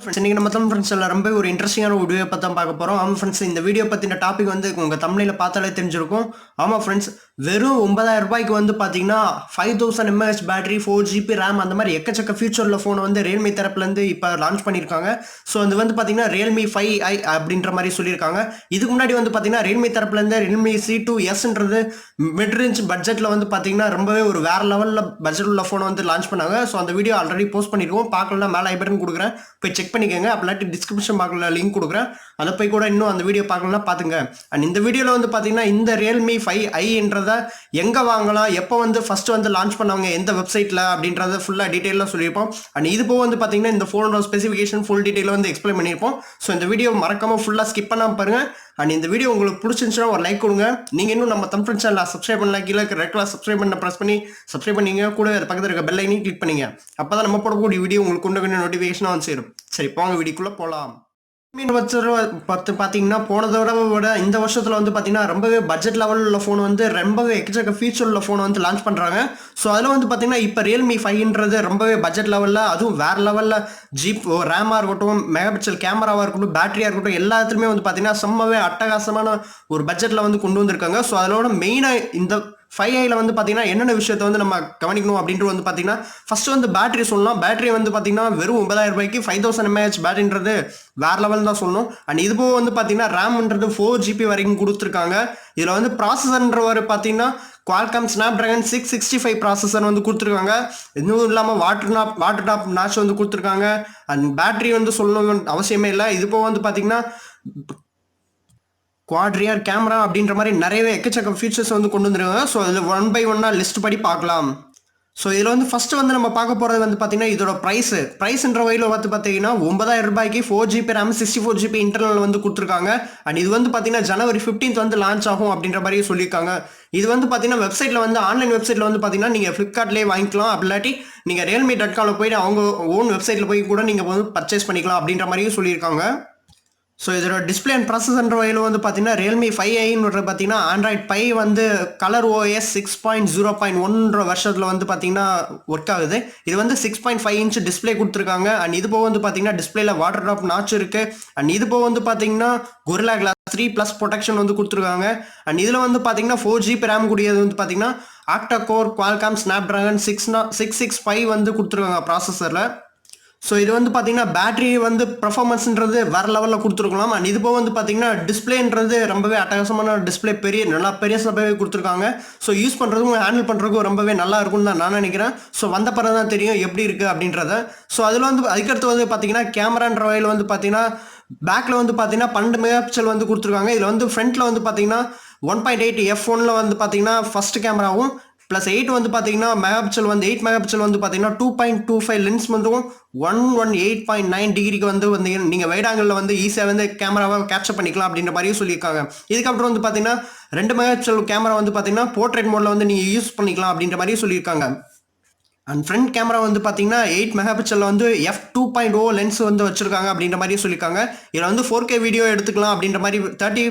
Friends இன்னைக்கு நம்ம தமிழ் ஃப்ரெண்ட்ஸில் ரொம்ப ஒரு இன்ட்ரெஸ்டிங்கான ஒரு வீடியோ பற்றி தான் பார்க்க போகிறோம். ஆமாம் ஃப்ரெண்ட்ஸ், இந்த வீடியோ பற்றின டாபிக் வந்து உங்கள் தமிழில் பார்த்தாலே தெரிஞ்சிருக்கும். ஆமாம் ஃப்ரெண்ட்ஸ், வெறும் 9,000 ரூபாய்க்கு வந்து பார்த்தீங்கன்னா 5000 mAh பேட்டரி, 4GB ரேம், அந்த மாதிரி எக்கச்சக்க ஃபியூச்சரில் ஃபோனை வந்து ரியல்மி தரப்புலேருந்து இப்போ லான்ச் பண்ணியிருக்காங்க. ஸோ அது வந்து பார்த்தீங்கன்னா Realme 5i அப்படின்ற மாதிரி சொல்லியிருக்காங்க. இதுக்கு முன்னாடி வந்து பார்த்தீங்கன்னா ரியல்மி தரப்புலேருந்து Realme C2Sன்றது மிட் ரேஞ்ச் பட்ஜெட்டில் வந்து பார்த்தீங்கன்னா ரொம்பவே ஒரு வேறு லெவலில் பட்ஜெட் உள்ள ஃபோனை வந்து லான்ச் பண்ணாங்க. ஸோ அந்த வீடியோ ஆல்ரெடி போஸ்ட் பண்ணியிருக்கோம். பார்க்கலாம், மேலே ஐ பட்டன் கொடுக்குறேன், போய் செக் பண்ணிக்கோங்க. அப்படி டிஸ்கிரிப்ஷன் பாக்ஸில் லிங்க் கொடுக்குறேன், அதை போய் கூட இன்னும் அந்த வீடியோ பார்க்கலாம், பார்த்துங்க. அண்ட் இந்த வீடியோவில் வந்து பார்த்தீங்கன்னா இந்த Realme 5iன்றதை எங்கே வாங்கலாம், எப்போ வந்து ஃபஸ்ட்டு வந்து லான்ச் பண்ணவங்க, எந்த வெப்சைட்டில் அப்படின்றத ஃபுல்லாக டீட்டெயிலாக சொல்லியிருப்போம். அண்ட் இது போக வந்து பார்த்தீங்கன்னா இந்த ஃபோனோட ஸ்பெசிஃபிகேஷன் ஃபுல் டீட்டெயிலாக வந்து எக்ஸ்பிளைன் பண்ணியிருப்போம். ஸோ இந்த வீடியோ மறக்காமல் ஃபுல்லாக ஸ்கிப் பண்ணாமல் பாருங்கள். அண்ட் இந்த வீடியோ உங்களுக்கு பிடிச்சிருந்துச்சுன்னா ஒரு லைக் கொடுங்க. நீங்கள் இன்னும் நம்ம தமிழ் சேனலில் சப்ஸ்கிரைப் பண்ணலாம், கீழே ரெகுலர் சப்ஸ்கிரைப் பண்ண ப்ரெஸ் பண்ணி சப்ஸ்கிரைப் பண்ணிங்க, கூட பக்கத்தில் இருக்க பெல் ஐக்கனையும் கிளிக் பண்ணிங்க. அப்போ தான் நம்ம போடக்கூடிய வீடியோ உங்களுக்கு கொண்டு நோட்டிஃபிகேஷனாக வந்து சேரும். சரி, போங்க வீடியோக்குள்ளே போகலாம். பார்த்தீங்கன்னா போன தடவை விட இந்த வருஷத்தில் வந்து பார்த்தீங்கன்னா ரொம்பவே பட்ஜெட் லெவலில் உள்ள ஃபோன் வந்து ரொம்பவே எக்கச்சக்க ஃபீச்சர் உள்ள ஃபோன் வந்து லான்ச் பண்ணுறாங்க. ஸோ அதில் வந்து பார்த்தீங்கன்னா இப்போ Realme 5ன்றது ரொம்பவே பட்ஜெட் லெவலில், அதுவும் வேறு லெவலில் ரேமாக இருக்கட்டும், மெகாபிக்சல் கேமராவாக இருக்கட்டும், பேட்டரியாக இருக்கட்டும், எல்லாத்துலேயுமே வந்து பார்த்தீங்கன்னா செம்மவே அட்டகாசமான ஒரு பட்ஜெட்டில் வந்து கொண்டு வந்திருக்காங்க. ஸோ அதோட மெயினாக இந்த 5iல வந்து பார்த்தீங்கன்னா என்னென்ன விஷயத்தை வந்து நம்ம கவனிக்கணும் அப்படின்றது வந்து பார்த்தீங்கன்னா ஃபஸ்ட்டு வந்து பேட்டரி சொல்லலாம். பேட்டரி வந்து பார்த்தீங்கன்னா வெறும் 9,000 ரூபாய்க்கு 5000 mAh பேட்டரின்றது வேறு லெவல் தான் சொல்லணும். அண்ட் இது போக வந்து பார்த்தீங்கன்னா ரேம்ன்றது 4GB வரைக்கும் கொடுத்துருக்காங்க. இதில் வந்து ப்ராசஸர்ன்றவர் பார்த்தீங்கன்னா Qualcomm Snapdragon 665 ப்ராசஸர் வந்து கொடுத்துருக்காங்க. இன்னும் இல்லாமல் வாட்டர் டாப் நாச் வந்து கொடுத்துருக்காங்க. அண்ட் பேட்டரி வந்து சொல்லணும் அவசியமே இல்லை. இது போக வந்து பார்த்தீங்கன்னா குவாட்ரியர் கேமரா அப்படின்ற மாதிரி நிறையவே எக்கச்சக்க ஃபீச்சர்ஸ் வந்து கொண்டு வந்துருக்காங்க. ஸோ இதில் 1 by 1 லிஸ்ட் படி பார்க்கலாம். ஸோ இதில் வந்து ஃபஸ்ட்டு வந்து நம்ம பார்க்க போகிறது வந்து பார்த்தீங்கன்னா இதோட ப்ரைஸ்ன்ற வகையில் பார்த்து பார்த்தீங்கன்னா 9,000 ரூபாய்க்கு 4GB ரேம், 64GB இன்டர்னல் வந்து கொடுத்துருக்காங்க. அண்ட் இது வந்து பார்த்தீங்கன்னா January 15th வந்து லான்ச் ஆகும் அப்படின்ற மாதிரி சொல்லியிருக்காங்க. இது வந்து பார்த்தீங்கன்னா வெப்சைட்டில் வந்து ஆன்லைன் வெப்சைட்டில் வந்து பார்த்தீங்கன்னா நீங்கள் ஃப்ளிப்கார்ட்லேயே வாங்கிக்கலாம். அப்படி இல்லாட்டி நீங்கள் realme.comல போய்ட்டு அவங்க ஓன் வெப்சைட்டில் போய் கூட நீங்கள் வந்து பர்ச்சேஸ் பண்ணிக்கலாம் அப்படின்ற மாதிரியும் சொல்லியிருக்காங்க. ஸோ இதோட டிஸ்பிளே அண்ட் ப்ராசஸர்ன்ற வகையில் வந்து பார்த்தீங்கன்னா Realme 5iன்னு பார்த்தீங்கன்னா ஆண்ட்ராய்ட் பை வந்து கலர் OS 6.0.1 வருஷத்தில் வந்து பார்த்தீங்கன்னா ஒர்க் ஆகுது. இது வந்து 6.5 inch டிஸ்பிளே கொடுத்துருக்காங்க. அண்ட் இது போக வந்து பார்த்தீங்கன்னா டிஸ்பிளேல வாட்டர் ட்ராப் நாச் இருக்குது. அண்ட் இது போக வந்து பார்த்தீங்கன்னா Gorilla Glass 3+ ப்ரொடெக்ஷன் வந்து கொடுத்துருக்காங்க. அண்ட் இதில் வந்து பார்த்தீங்கன்னா 4GB ரேம் கூடியது வந்து பார்த்தீங்கன்னா ஆக்டா-கோர் Qualcomm Snapdragon 665 வந்து கொடுத்துருக்காங்க ப்ராசஸரில். ஸோ இது வந்து பார்த்தீங்கன்னா பேட்டரி வந்து பர்ஃபார்மன்ஸ்ன்றது வேறு லெவலில் கொடுத்துருக்கலாம். அண்ட் இது போக வந்து பார்த்தீங்கன்னா டிஸ்பிளேன்றது ரொம்பவே அட்டகாசமான டிஸ்பிளே, நல்லா பெரிய சபையே கொடுத்துருக்காங்க. ஸோ யூஸ் பண்ணுறதுக்கும் ஹேண்டில் பண்ணுறதுக்கும் ரொம்பவே நல்லா இருக்கும்னு தான் நான் நினைக்கிறேன். ஸோ வந்த பிறகு தான் தெரியும் எப்படி இருக்குது அப்படின்றத. ஸோ அதில் வந்து அதுக்கடுத்து வந்து பார்த்தீங்கன்னா கேமரான்ற வகையில் வந்து பார்த்தீங்கன்னா பேக்கில் வந்து பார்த்தீங்கன்னா 12 மெகாபிக்சல் வந்து கொடுத்துருக்காங்க. இதில் வந்து ஃப்ரண்ட்டில் வந்து பார்த்தீங்கன்னா 1.8 f1 வந்து பார்த்தீங்கன்னா ஃபஸ்ட் கேமராவும் ப்ளஸ் 8 வந்து பார்த்தீங்கன்னா மெகாபிக்சல் வந்து 8 மெகாபிக்சல் வந்து பார்த்தீங்கன்னா 2.25 லென்ஸ் வந்துடும் 118.9 டிகிரிக்கு வந்து நீங்கள் வைட் ஆங்கிளில் வந்து ஈஸியாக வந்து கேமராவை கேப்சர் பண்ணிக்கலாம் அப்படின்ற மாதிரியும் சொல்லியிருக்காங்க. இதுக்கப்புறம் வந்து பார்த்தீங்கன்னா 2 மெகாபிக்சல் கேமரா வந்து பார்த்தீங்கன்னா போர்ட்ரேட் மோடில் வந்து நீங்கள் யூஸ் பண்ணிக்கலாம் அப்படின்ற மாதிரியும் சொல்லியிருக்காங்க. அண்ட் ஃப்ரண்ட் கேமரா வந்து பார்த்தீங்கன்னா 8 மெகாபிக்சலில் வந்து f2.0 லென்ஸ் வந்து வச்சுருக்காங்க அப்படின்ற மாதிரியும் சொல்லியிருக்காங்க. இதில் வந்து 4K வீடியோ எடுத்துக்கலாம் அப்படின்ற மாதிரி 30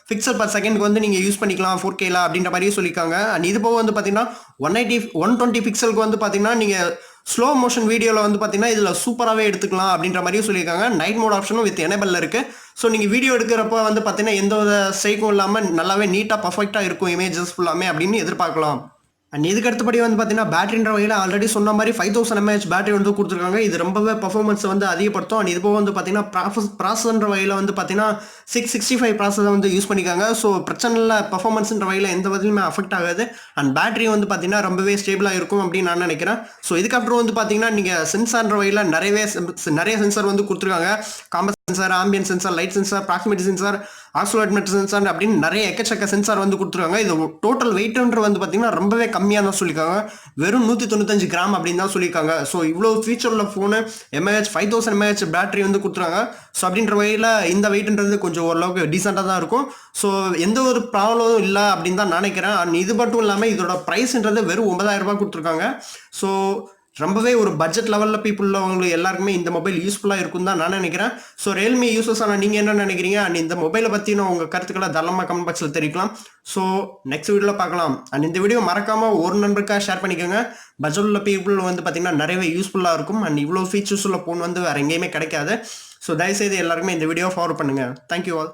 பிக்சல் பர் செகண்டுக்கு வந்து நீங்கள் யூஸ் பண்ணிக்கலாம் 4Kல அப்படின்ற மாதிரியும் சொல்லியிருக்காங்க. அண்ட் இது போக வந்து பார்த்தீங்கன்னா 120 பிக்சலுக்கு வந்து பார்த்தீங்கன்னா நீங்கள் ஸ்லோ மோஷன் வீடியோவில் வந்து பார்த்தீங்கன்னா இதில் சூப்பராகவே எடுத்துக்கலாம் அப்படின்ற மாதிரியும் சொல்லியிருக்காங்க. நைட் மோட் ஆப்ஷனும் வித் எனேபிளில் இருக்குது. ஸோ நீங்கள் வீடியோ எடுக்கிறப்ப வந்து பார்த்தீங்கன்னா எந்த ஒரு ஸ்ட்ரைக்கும் இல்லாமல் நல்லாவே நீட்டாக பர்ஃபெக்டாக இருக்கும் இமேஜஸ் ஃபுல்லாமே அப்படின்னு எதிர்பார்க்கலாம். அண்ட் இதுக்கு அடுத்தபடி வந்து பார்த்தீங்கன்னா பேட்டரின்ற வகையில் ஆல்ரெடி சொன்ன மாதிரி 5000 mAh பேட்டரி வந்து கொடுத்துருக்காங்க. இது ரொம்பவே பர்ஃபார்மன்ஸ் வந்து அதிகப்படுத்தும். அண்ட் இது போக வந்து பார்த்தீங்கன்னா ப்ராசஸர்ன்ற வகையில் வந்து பார்த்தீங்கன்னா 665 ப்ராசஸர் வந்து யூஸ் பண்ணிக்காங்க. ஸோ பிரச்சனை இல்லை, பர்ஃபார்மன்ஸ்ன்ற வகையில் எந்த விதத்துலையுமே அஃபெக்ட் ஆகாது. அண்ட் பேட்டரி வந்து பார்த்தீங்கன்னா ரொம்பவே ஸ்டேபிளாக இருக்கும் அப்படின்னு நான் நினைக்கிறேன். ஸோ இதுக்கப்புறம் வந்து பார்த்தீங்கன்னா நீங்கள் சென்சார்ன்ற வகையில் நிறைய சென்சார் வந்து கொடுத்துருக்காங்க. Compass sensor, ambient sensor, light sensor, proximity sensor, accelerometer sensor அப்படின்னு நிறைய எக்கச்சக்க சென்சார் வந்து கொடுத்துருக்காங்க. இது டோட்டல் வெயிட்ன்ற வந்து பார்த்தீங்கன்னா ரொம்பவே கம்மியாக தான் சொல்லியிருக்காங்க. வெறும் 195 கிராம் அப்படின்னு தான் சொல்லியிருக்காங்க. ஸோ இவ்வளோ ஃபீச்சர் உள்ள ஃபோனு mAh 5000 mAh பேட்டரி வந்து கொடுத்துருக்காங்க. ஸோ அப்படின்ற வகையில் இந்த வெயிட்ன்றது கொஞ்சம் ஓரளவுக்கு டீசெண்டாக தான் இருக்கும். ஸோ எந்த ஒரு ப்ராப்ளமும் இல்லை அப்படின்னு தான் நினைக்கிறேன். அண்ட் இது மட்டும் இல்லாமல் இதோட ப்ரைஸ்ன்றது வெறும் 9,000 ரூபாய் கொடுத்துருக்காங்க. ஸோ ரொம்பவே ஒரு பட்ஜெட் லெவலில் பீப்புளில் உங்களுக்கு எல்லாருக்குமே இந்த மொபைல் யூஸ்ஃபுல்லாக இருக்கும் தான் நான் நினைக்கிறேன். ஸோ ரியல்மி யூசர்ஸ் ஆனால் நீங்கள் என்ன நினைக்கிறீங்க அண்ட் இந்த மொபைலை பற்றின உங்கள் கருத்துக்களை தளமாக கமெண்ட் பாக்ஸில் தெரிவிக்கலாம். ஸோ நெக்ஸ்ட் வீடியோவில் பார்க்கலாம். அண்ட் இந்த வீடியோ மறக்காமல் ஒரு நண்பருக்காக ஷேர் பண்ணிக்கோங்க. பட்ஜெட் உள்ள பீப்புள் வந்து பார்த்தீங்கன்னா நிறையவே யூஸ்ஃபுல்லாக இருக்கும் அண்ட் இவ்வளோ ஃபீச்சர்ஸ் உள்ள ஃபோன் வந்து வேறு எங்கேயுமே கிடைக்காது. ஸோ தயவுசெய்து எல்லாருக்குமே இந்த வீடியோ ஃபார்வர்ட் பண்ணுங்கள். Thank you all.